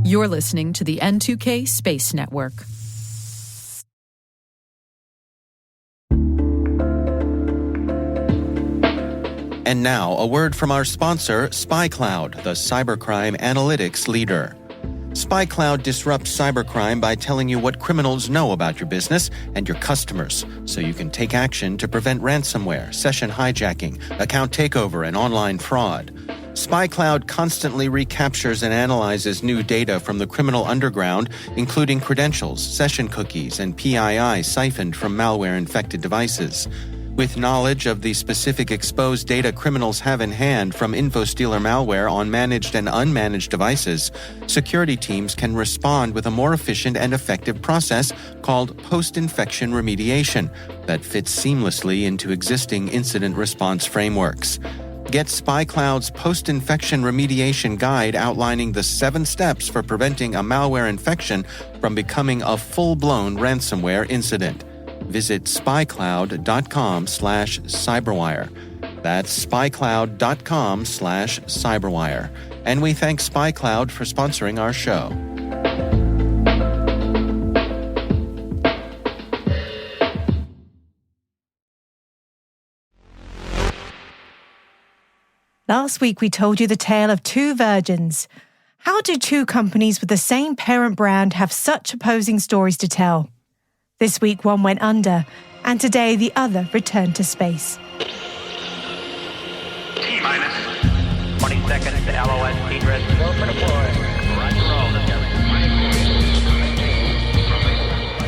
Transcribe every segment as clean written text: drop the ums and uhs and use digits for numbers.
You're listening to the N2K Space Network. And now, a word from our sponsor, SpyCloud, the cybercrime analytics leader. SpyCloud disrupts cybercrime by telling you what criminals know about your business and your customers, so you can take action to prevent ransomware, session hijacking, account takeover, and online fraud. SpyCloud constantly recaptures and analyzes new data from the criminal underground, including credentials, session cookies, and PII siphoned from malware-infected devices. With knowledge of the specific exposed data criminals have in hand from InfoStealer malware on managed and unmanaged devices, security teams can respond with a more efficient and effective process called post-infection remediation that fits seamlessly into existing incident response frameworks. Get SpyCloud's post-infection remediation guide outlining the 7 steps for preventing a malware infection from becoming a full-blown ransomware incident. Visit spycloud.com/cyberwire. That's spycloud.com/cyberwire. And we thank SpyCloud for sponsoring our show. Last week, we told you the tale of 2 virgins. How do 2 companies with the same parent brand have such opposing stories to tell? This week, one went under, and today the other returned to space. T-minus 20 seconds to LOS egress. Go for deploy.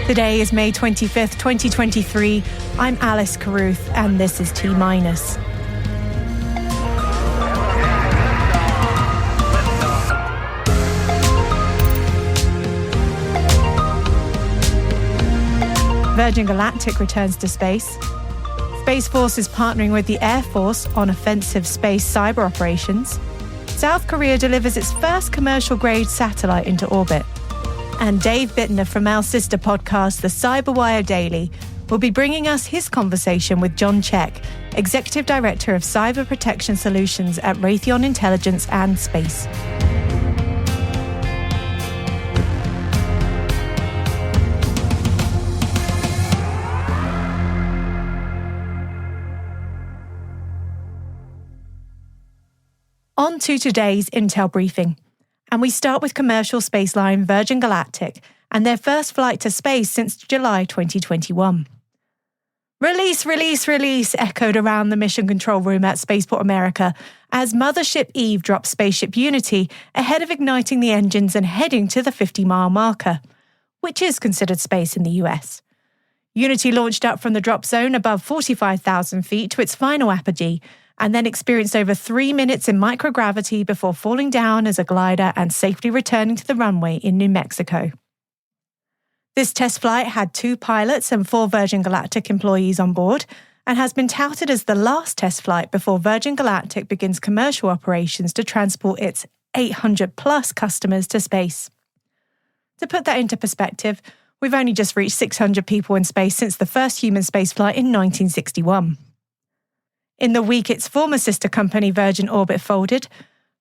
Today is May 25th, 2023. I'm Alice Carruth, and this is T-minus. Virgin Galactic returns to space. Space Force is partnering with the Air Force on offensive space cyber operations. South Korea delivers its first commercial-grade satellite into orbit. And Dave Bittner from our sister podcast, The Cyberwire Daily, will be bringing us his conversation with John Check, Executive Director of Cyber Protection Solutions at Raytheon Intelligence and Space. On to today's Intel briefing, and we start with commercial space line Virgin Galactic and their first flight to space since July 2021. Release, release, release echoed around the mission control room at Spaceport America as Mothership Eve dropped Spaceship Unity ahead of igniting the engines and heading to the 50-mile marker, which is considered space in the US. Unity launched up from the drop zone above 45,000 feet to its final apogee, and then experienced over 3 minutes in microgravity before falling down as a glider and safely returning to the runway in New Mexico. This test flight had 2 pilots and 4 Virgin Galactic employees on board, and has been touted as the last test flight before Virgin Galactic begins commercial operations to transport its 800-plus customers to space. To put that into perspective, we've only just reached 600 people in space since the first human spaceflight in 1961. In the week its former sister company Virgin Orbit folded,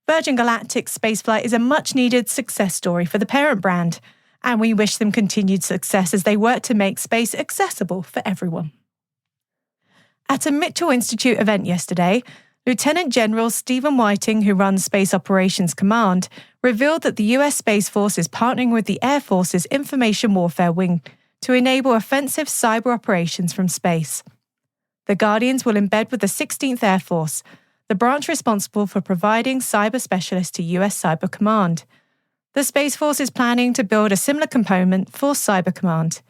Virgin Galactic's spaceflight is a much-needed success story for the parent brand, and we wish them continued success as they work to make space accessible for everyone. At a Mitchell Institute event yesterday, Lieutenant General Stephen Whiting, who runs Space Operations Command, revealed that the US Space Force is partnering with the Air Force's Information Warfare Wing to enable offensive cyber operations from space. The Guardians will embed with the 16th Air Force, the branch responsible for providing cyber specialists to US Cyber Command. The Space Force is planning to build a similar component for Cyber Command.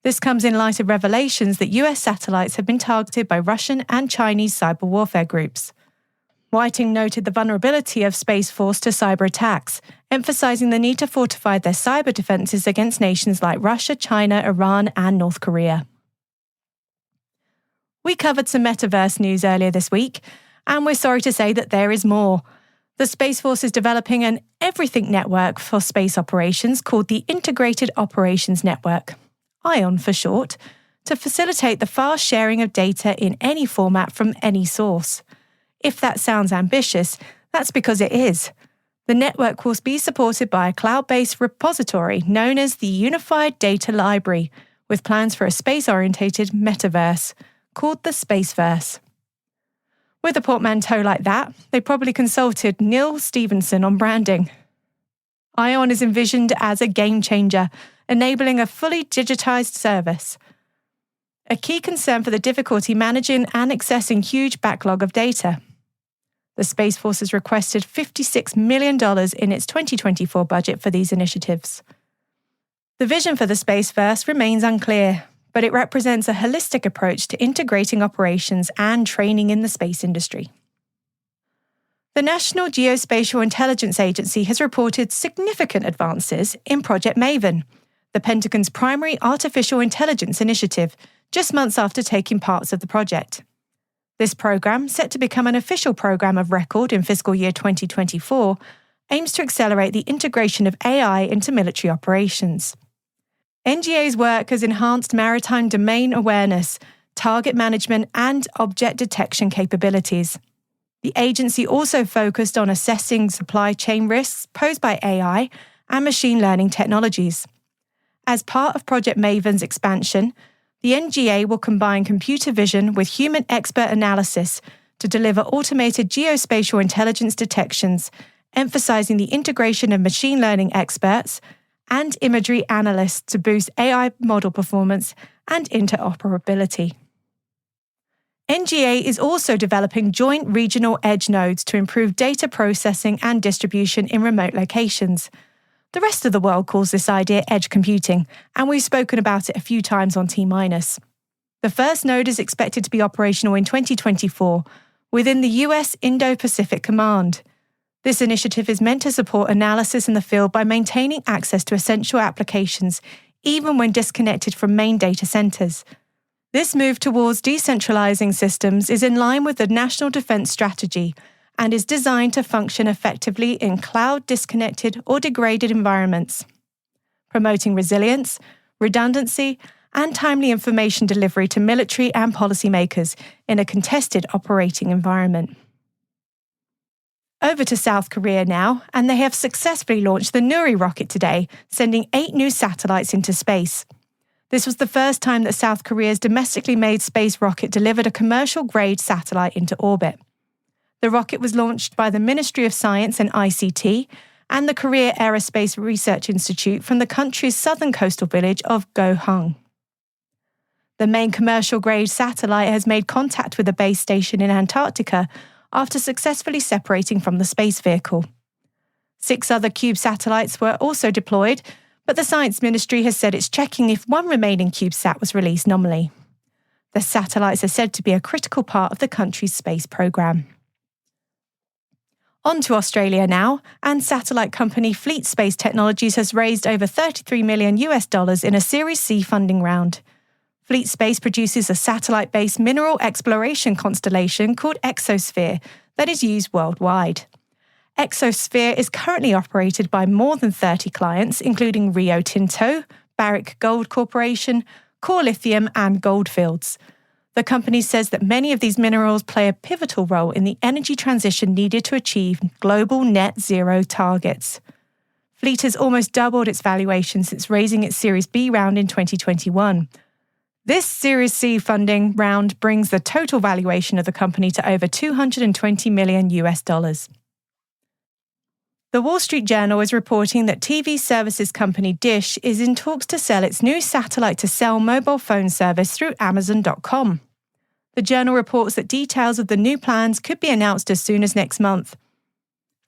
This comes in light of revelations that US satellites have been targeted by Russian and Chinese cyber warfare groups. Whiting noted the vulnerability of Space Force to cyber attacks, emphasizing the need to fortify their cyber defenses against nations like Russia, China, Iran, and North Korea. We covered some metaverse news earlier this week, and we're sorry to say that there is more. The Space Force is developing an everything network for space operations called the Integrated Operations Network, ION for short, to facilitate the fast sharing of data in any format from any source. If that sounds ambitious, that's because it is. The The network will be supported by a cloud-based repository known as the Unified Data Library, with plans for a space-orientated metaverse called the Spaceverse. With a portmanteau like that, they probably consulted Neil Stephenson on branding. ION is envisioned as a game-changer, enabling a fully digitized service. A key concern for the difficulty managing and accessing huge backlog of data. The Space Force has requested $56 million in its 2024 budget for these initiatives. The vision for the Spaceverse remains unclear, but it represents a holistic approach to integrating operations and training in the space industry. The National Geospatial Intelligence Agency has reported significant advances in Project Maven, the Pentagon's primary artificial intelligence initiative, just months after taking parts of the project. This program, set to become an official program of record in fiscal year 2024, aims to accelerate the integration of AI into military operations. NGA's work has enhanced maritime domain awareness, target management, and object detection capabilities. The agency also focused on assessing supply chain risks posed by AI and machine learning technologies. As part of Project Maven's expansion, the NGA will combine computer vision with human expert analysis to deliver automated geospatial intelligence detections, emphasizing the integration of machine learning experts and imagery analysts to boost AI model performance and interoperability. NGA is also developing joint regional edge nodes to improve data processing and distribution in remote locations. The rest of the world calls this idea edge computing, and we've spoken about it a few times on T-. The first node is expected to be operational in 2024 within the US Indo-Pacific Command. This initiative is meant to support analysis in the field by maintaining access to essential applications, even when disconnected from main data centers. This move towards decentralizing systems is in line with the National Defense Strategy and is designed to function effectively in cloud-disconnected or degraded environments, promoting resilience, redundancy, and timely information delivery to military and policymakers in a contested operating environment. Over to South Korea now, and they have successfully launched the Nuri rocket today, sending 8 new satellites into space. This was the first time that South Korea's domestically made space rocket delivered a commercial-grade satellite into orbit. The rocket was launched by the Ministry of Science and ICT and the Korea Aerospace Research Institute from the country's southern coastal village of Gohung. The main commercial-grade satellite has made contact with a base station in Antarctica after successfully separating from the space vehicle. 6 other CubeSat satellites were also deployed, but the Science Ministry has said it's checking if one remaining CubeSat was released nominally. The satellites are said to be a critical part of the country's space program. On to Australia now, and satellite company Fleet Space Technologies has raised over $33 million in a Series C funding round. Fleet Space produces a satellite-based mineral exploration constellation called Exosphere that is used worldwide. Exosphere is currently operated by more than 30 clients, including Rio Tinto, Barrick Gold Corporation, Core Lithium, and Goldfields. The company says that many of these minerals play a pivotal role in the energy transition needed to achieve global net zero targets. Fleet has almost doubled its valuation since raising its Series B round in 2021. This Series C funding round brings the total valuation of the company to over $220 million. The Wall Street Journal is reporting that TV services company Dish is in talks to sell its new satellite-to-cell mobile phone service through Amazon.com. The Journal reports that details of the new plans could be announced as soon as next month.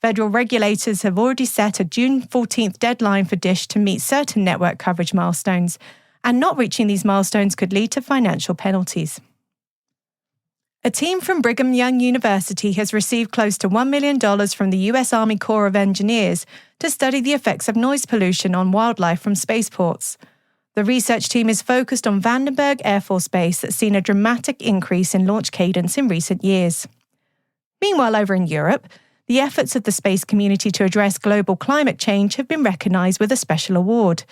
Federal regulators have already set a June 14th deadline for Dish to meet certain network coverage milestones, and not reaching these milestones could lead to financial penalties. A team from Brigham Young University has received close to $1 million from the U.S. Army Corps of Engineers to study the effects of noise pollution on wildlife from spaceports. The research team is focused on Vandenberg Air Force Base that's seen a dramatic increase in launch cadence in recent years. Meanwhile, over in Europe, the efforts of the space community to address global climate change have been recognised with a special award.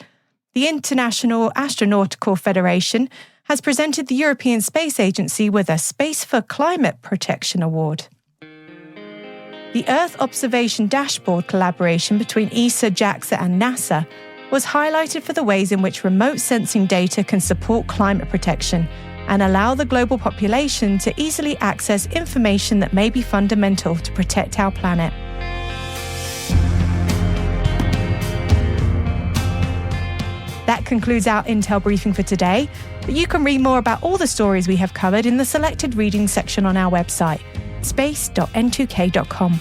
The International Astronautical Federation has presented the European Space Agency with a Space for Climate Protection Award. The Earth Observation Dashboard collaboration between ESA, JAXA and NASA was highlighted for the ways in which remote sensing data can support climate protection and allow the global population to easily access information that may be fundamental to protect our planet. That concludes our Intel briefing for today, but you can read more about all the stories we have covered in the selected reading section on our website, space.n2k.com.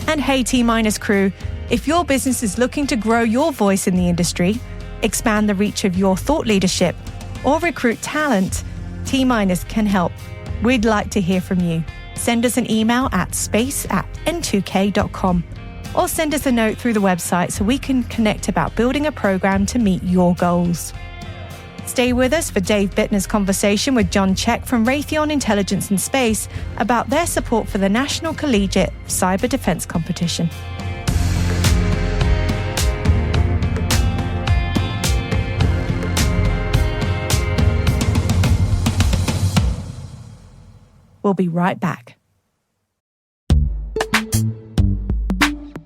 And hey T- crew, if your business is looking to grow your voice in the industry, expand the reach of your thought leadership, or recruit talent, T- can help. We'd like to hear from you. Send us an email at space@n2k.com or send us a note through the website so we can connect about building a program to meet your goals. Stay with us for Dave Bittner's conversation with John Check from Raytheon Intelligence and Space about their support for the National Collegiate Cyber Defense Competition. We'll be right back.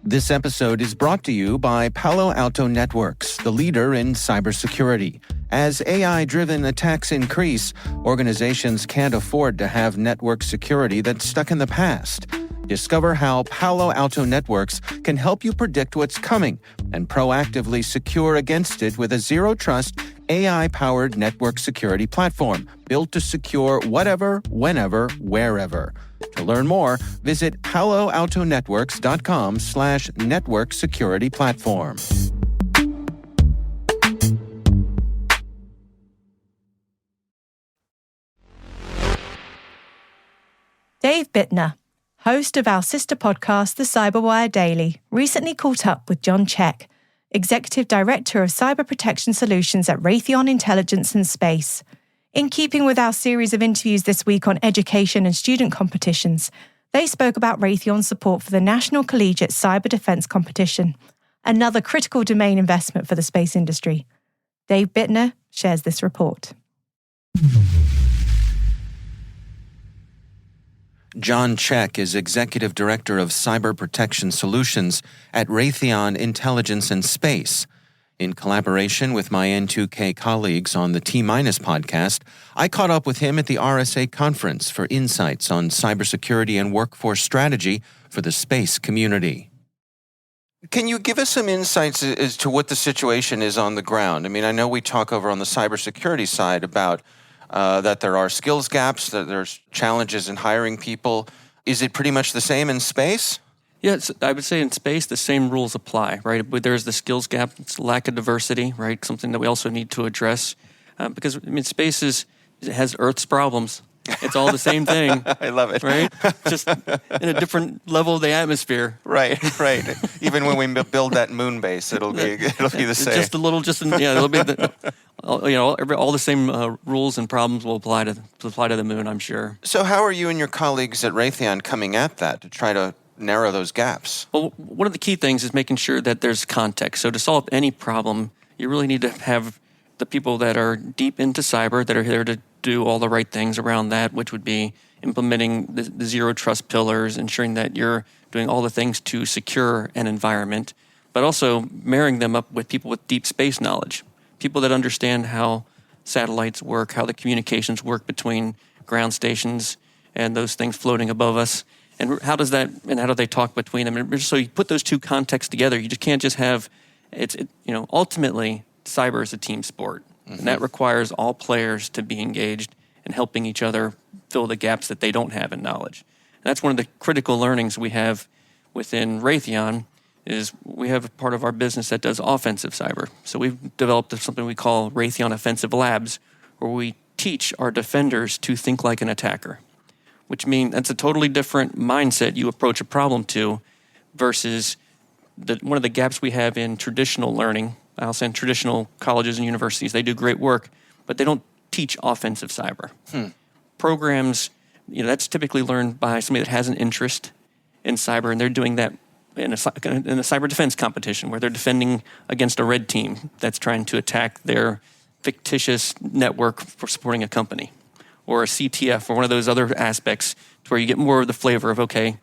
This episode is brought to you by Palo Alto Networks, the leader in cybersecurity. As AI-driven attacks increase, organizations can't afford to have network security that's stuck in the past. Discover how Palo Alto Networks can help you predict what's coming and proactively secure against it with a zero-trust, AI-powered network security platform built to secure whatever, whenever, wherever. To learn more, visit paloaltonetworks.com/network security platform. Dave Bittner, host of our sister podcast, The Cyberwire Daily, recently caught up with John Check, Executive Director of Cyber Protection Solutions at Raytheon Intelligence and Space. In keeping with our series of interviews this week on education and student competitions, they spoke about Raytheon's support for the National Collegiate Cyber Defense Competition, another critical domain investment for the space industry. Dave Bittner shares this report. John Check is Executive Director of Cyber Protection Solutions at Raytheon Intelligence and Space. In collaboration with my N2K colleagues on the T- podcast, I caught up with him at the RSA conference for insights on cybersecurity and workforce strategy for the space community. Can you give us some insights as to what the situation is on the ground? I mean, I know we talk over on the cybersecurity side about that there are skills gaps, that there's challenges in hiring people. Is it pretty much the same in space? Yes, I would say in space, the same rules apply, right? But there's the skills gap, it's lack of diversity, right? Something that we also need to address because, I mean, space has Earth's problems. It's all the same thing. I love it. Right? Just in a different level of the atmosphere. Right. Even when we build that moon base, it'll be the same. Just a little, it'll be all the same rules and problems will apply to the moon, I'm sure. So how are you and your colleagues at Raytheon coming at that to try to narrow those gaps? Well, one of the key things is making sure that there's context. So to solve any problem, you really need to have the people that are deep into cyber, that are here to do all the right things around that, which would be implementing the zero trust pillars, ensuring that you're doing all the things to secure an environment, but also marrying them up with people with deep space knowledge, people that understand how satellites work, how the communications work between ground stations and those things floating above us, and how do they talk between them? And so you put those two contexts together. You just can't just have ultimately cyber is a team sport. And that requires all players to be engaged in helping each other fill the gaps that they don't have in knowledge. And that's one of the critical learnings we have within Raytheon is we have a part of our business that does offensive cyber. So we've developed something we call Raytheon Offensive Labs, where we teach our defenders to think like an attacker, which means that's a totally different mindset you approach a problem to versus one of the gaps we have in traditional learning. I'll say in traditional colleges and universities, they do great work, but they don't teach offensive cyber. Programs, that's typically learned by somebody that has an interest in cyber, and they're doing that in a cyber defense competition where they're defending against a red team that's trying to attack their fictitious network for supporting a company, or a CTF, or one of those other aspects to where you get more of the flavor of, okay,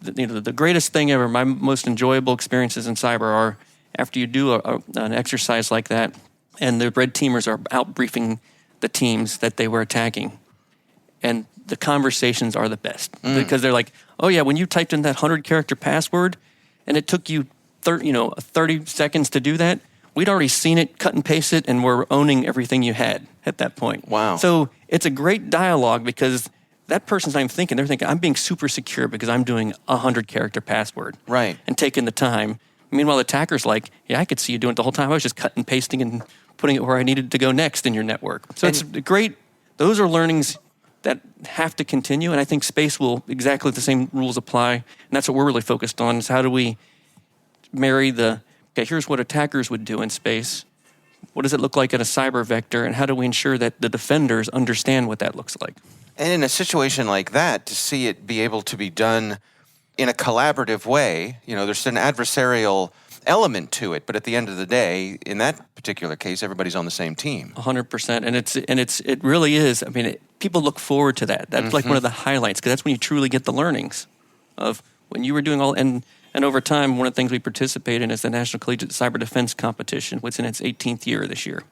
the greatest thing ever, my most enjoyable experiences in cyber are after you do an exercise like that, and the red teamers are out briefing the teams that they were attacking, and the conversations are the best because they're like, oh yeah, when you typed in that 100-character password, and it took you 30 seconds to do that, we'd already seen it, cut and paste it, and we're owning everything you had at that point. Wow. So it's a great dialogue because that person's not even thinking. They're thinking, I'm being super secure because I'm doing a 100-character password. Right. And taking the time. Meanwhile, the attacker's like, yeah, I could see you doing it the whole time. I was just cutting and pasting and putting it where I needed to go next in your network. So it's great. Those are learnings that have to continue, and I think space will exactly the same rules apply. And that's what we're really focused on, is how do we marry okay, here's what attackers would do in space. What does it look like in a cyber vector, and how do we ensure that the defenders understand what that looks like? And in a situation like that, to see it be able to be done in a collaborative way, there's an adversarial element to it, but at the end of the day, in that particular case, everybody's on the same team. 100%, and it really is. I mean, people look forward to that. That's like one of the highlights, because that's when you truly get the learnings of when you were doing all. And over time, one of the things we participate in is the National Collegiate Cyber Defense Competition, which is in its 18th year this year.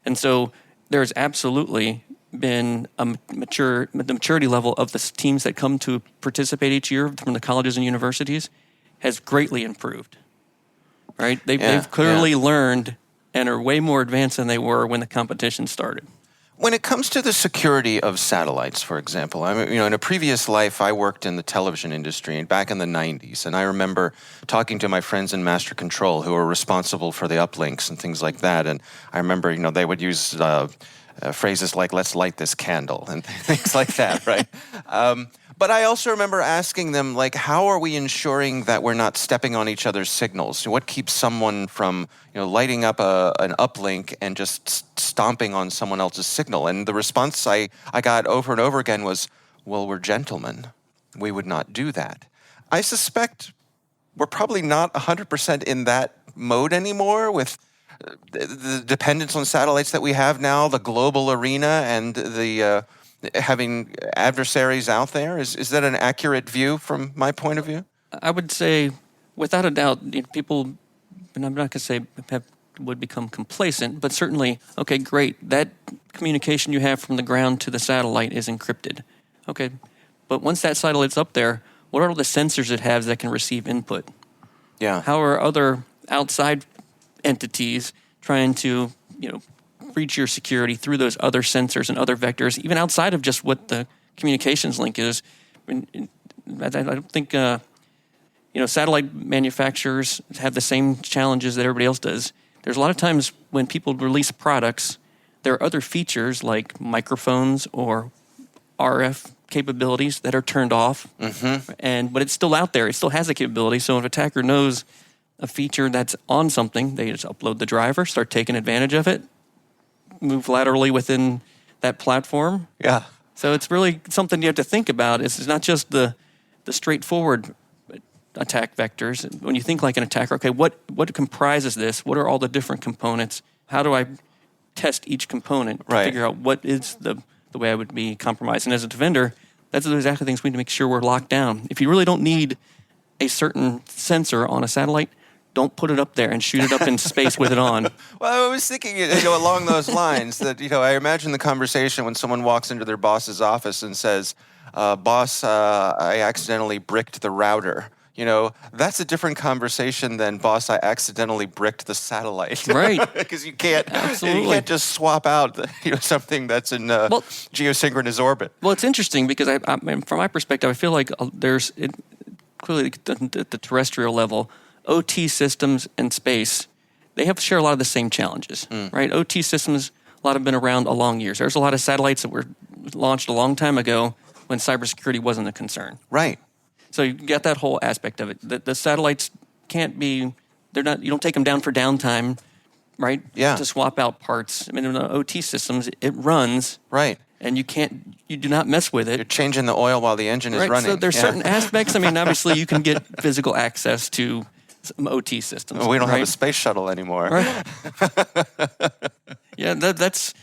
And so there's absolutely been the maturity level of the teams that come to participate each year from the colleges and universities has greatly improved. Right? They've clearly learned and are way more advanced than they were when the competition started. When it comes to the security of satellites, for example, in a previous life, I worked in the television industry back in the 90s, and I remember talking to my friends in Master Control who were responsible for the uplinks and things like that, and I remember, they would use phrases like, let's light this candle, and things like that, right? But I also remember asking them, how are we ensuring that we're not stepping on each other's signals? What keeps someone from, lighting up an uplink and just stomping on someone else's signal? And the response I got over and over again was, well, we're gentlemen. We would not do that. I suspect we're probably not 100% in that mode anymore with the dependence on satellites that we have now, the global arena, and the having adversaries out there. Is that an accurate view from my point of view? I would say, without a doubt, people, and I'm not going to say would become complacent, but certainly, okay, great, that communication you have from the ground to the satellite is encrypted. Okay, but once that satellite's up there, what are all the sensors it has that can receive input? Yeah. How are other outside entities trying to, breach your security through those other sensors and other vectors, even outside of just what the communications link is? I don't think, satellite manufacturers have the same challenges that everybody else does. There's a lot of times when people release products, there are other features like microphones or RF capabilities that are turned off, but it's still out there. It still has the capability. So if an attacker knows a feature that's on something, they just upload the driver, start taking advantage of it, move laterally within that platform. Yeah. So it's really something you have to think about. It's not just the straightforward attack vectors. When you think like an attacker, okay, what comprises this? What are all the different components? How do I test each component to figure out what is the way I would be compromised? And as a defender, that's exactly things we need to make sure we're locked down. If you really don't need a certain sensor on a satellite, don't put it up there and shoot it up in space with it on. Well, I was thinking, along those lines that, I imagine the conversation when someone walks into their boss's office and says, boss, I accidentally bricked the router. That's a different conversation than, boss, I accidentally bricked the satellite. Right. Because you can't just swap out something that's in geosynchronous orbit. Well, it's interesting because from my perspective, I feel like there's clearly at the terrestrial level, OT systems and space, they share a lot of the same challenges, right? OT systems, a lot have been around a long years. There's a lot of satellites that were launched a long time ago when cybersecurity wasn't a concern. Right. So you get that whole aspect of it. The satellites can't be, you don't take them down for downtime, right? Yeah. To swap out parts. I mean, in the OT systems, it runs. Right. And you do not mess with it. You're changing the oil while the engine is running. So there's certain aspects. I mean, obviously you can get physical access to some OT systems. Well, we don't have a space shuttle anymore. Right. Yeah, that's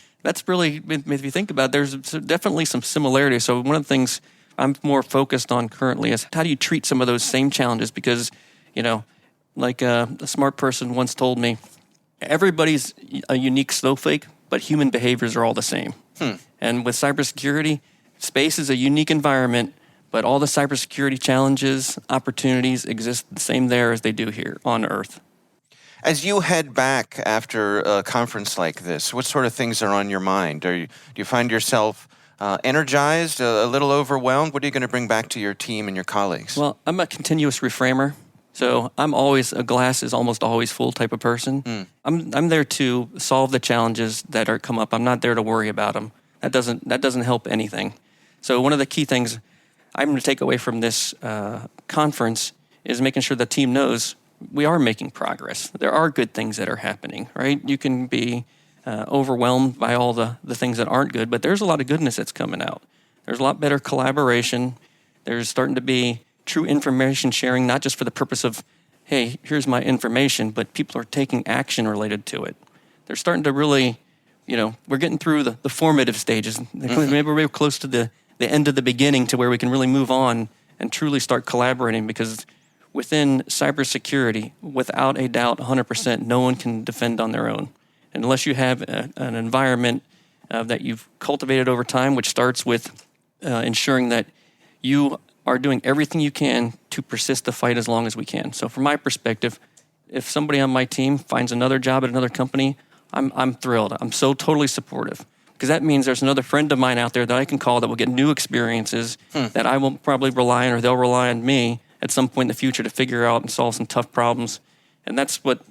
really, if you think about it, there's definitely some similarities. So one of the things I'm more focused on currently is how do you treat some of those same challenges? Because, like a smart person once told me, everybody's a unique snowflake, but human behaviors are all the same. And with cybersecurity, space is a unique environment, but all the cybersecurity challenges, opportunities exist the same there as they do here on Earth. As you head back after a conference like this, what sort of things are on your mind? Do you find yourself energized, a little overwhelmed? What are you going to bring back to your team and your colleagues? Well, I'm a continuous reframer. So I'm always a glass is almost always full type of person. I'm there to solve the challenges that are come up. I'm not there to worry about them. That doesn't help anything. So one of the key things I'm going to take away from this conference is making sure the team knows we are making progress. There are good things that are happening, right? You can be overwhelmed by all the things that aren't good, but there's a lot of goodness that's coming out. There's a lot better collaboration. There's starting to be true information sharing, not just for the purpose of, hey, here's my information, but people are taking action related to it. They're starting to really, we're getting through the formative stages. Maybe we're close to the end of the beginning to where we can really move on and truly start collaborating, because within cybersecurity, without a doubt, 100%, no one can defend on their own. Unless you have an environment that you've cultivated over time, which starts with ensuring that you are doing everything you can to persist the fight as long as we can. So from my perspective, if somebody on my team finds another job at another company, I'm thrilled. I'm so totally supportive, because that means there's another friend of mine out there that I can call that will get new experiences that I will probably rely on, or they'll rely on me at some point in the future to figure out and solve some tough problems. And that's what,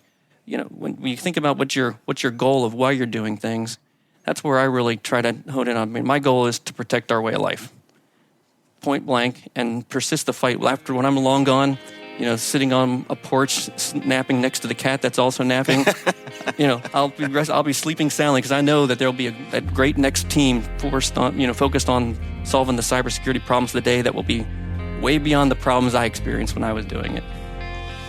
when you think about what's your goal of why you're doing things, that's where I really try to hone in on. I mean, my goal is to protect our way of life, point blank, and persist the fight. After when I'm long gone, sitting on a porch, napping next to the cat that's also napping, I'll be sleeping soundly, because I know that there'll be a great next team focused on solving the cybersecurity problems of the day that will be way beyond the problems I experienced when I was doing it.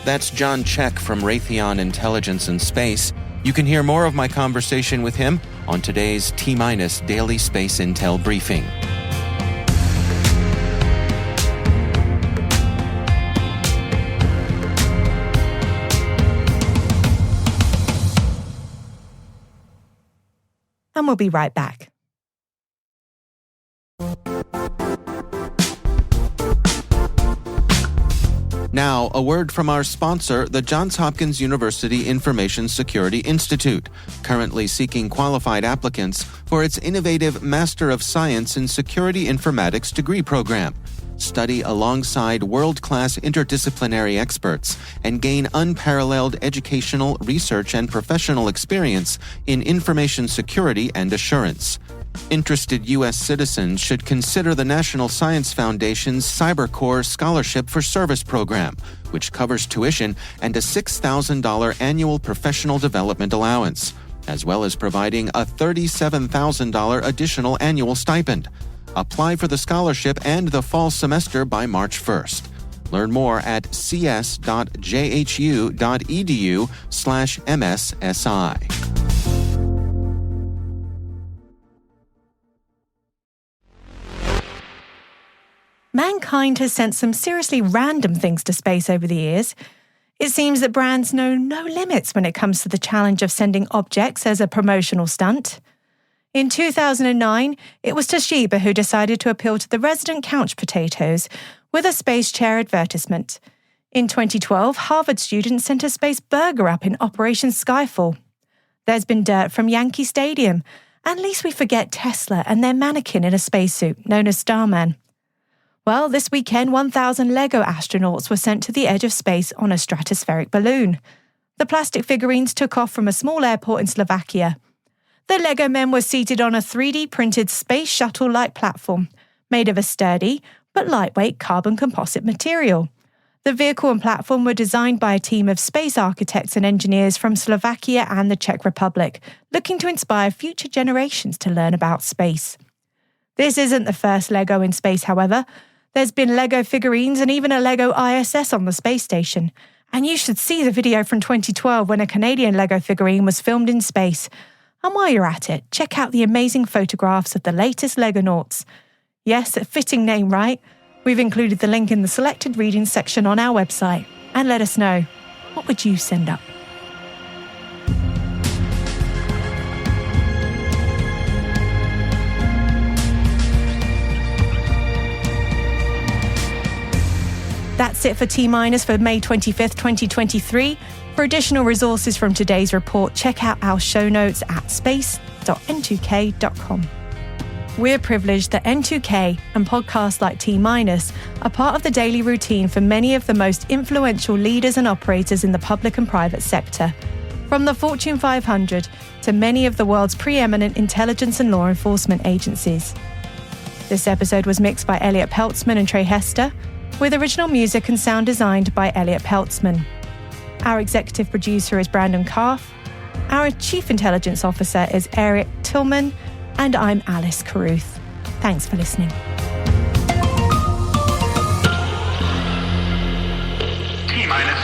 That's John Check from Raytheon Intelligence and Space. You can hear more of my conversation with him on today's T-Minus Daily Space Intel Briefing. And we'll be right back. Now, a word from our sponsor, the Johns Hopkins University Information Security Institute, currently seeking qualified applicants for its innovative Master of Science in Security Informatics degree program. Study alongside world-class interdisciplinary experts and gain unparalleled educational, research, and professional experience in information security and assurance. Interested U.S. citizens should consider the National Science Foundation's CyberCore Scholarship for Service program, which covers tuition and a $6,000 annual professional development allowance, as well as providing a $37,000 additional annual stipend. Apply for the scholarship and the fall semester by March 1st. Learn more at cs.jhu.edu/MSSI. Mankind has sent some seriously random things to space over the years. It seems that brands know no limits when it comes to the challenge of sending objects as a promotional stunt. In 2009, it was Toshiba who decided to appeal to the resident couch potatoes with a space chair advertisement. In 2012, Harvard students sent a space burger up in Operation Skyfall. There's been dirt from Yankee Stadium, and least we forget Tesla and their mannequin in a spacesuit known as Starman. Well, this weekend, 1,000 Lego astronauts were sent to the edge of space on a stratospheric balloon. The plastic figurines took off from a small airport in Slovakia. The Lego men were seated on a 3D printed space shuttle-like platform made of a sturdy but lightweight carbon composite material. The vehicle and platform were designed by a team of space architects and engineers from Slovakia and the Czech Republic, looking to inspire future generations to learn about space. This isn't the first Lego in space, however. There's been Lego figurines and even a Lego ISS on the space station. And you should see the video from 2012 when a Canadian Lego figurine was filmed in space. And while you're at it, check out the amazing photographs of the latest Legonauts. Yes, a fitting name, right? We've included the link in the selected readings section on our website. And let us know, what would you send up? That's it for T-Minus for May 25th, 2023. For additional resources from today's report, check out our show notes at space.n2k.com. We're privileged that N2K and podcasts like T-Minus are part of the daily routine for many of the most influential leaders and operators in the public and private sector, from the Fortune 500 to many of the world's preeminent intelligence and law enforcement agencies. This episode was mixed by Elliot Peltzman and Trey Hester, with original music and sound designed by Elliot Peltzman. Our executive producer is Brandon Karff. Our Chief Intelligence Officer is Eric Tillman. And I'm Alice Carruth. Thanks for listening. T-minus.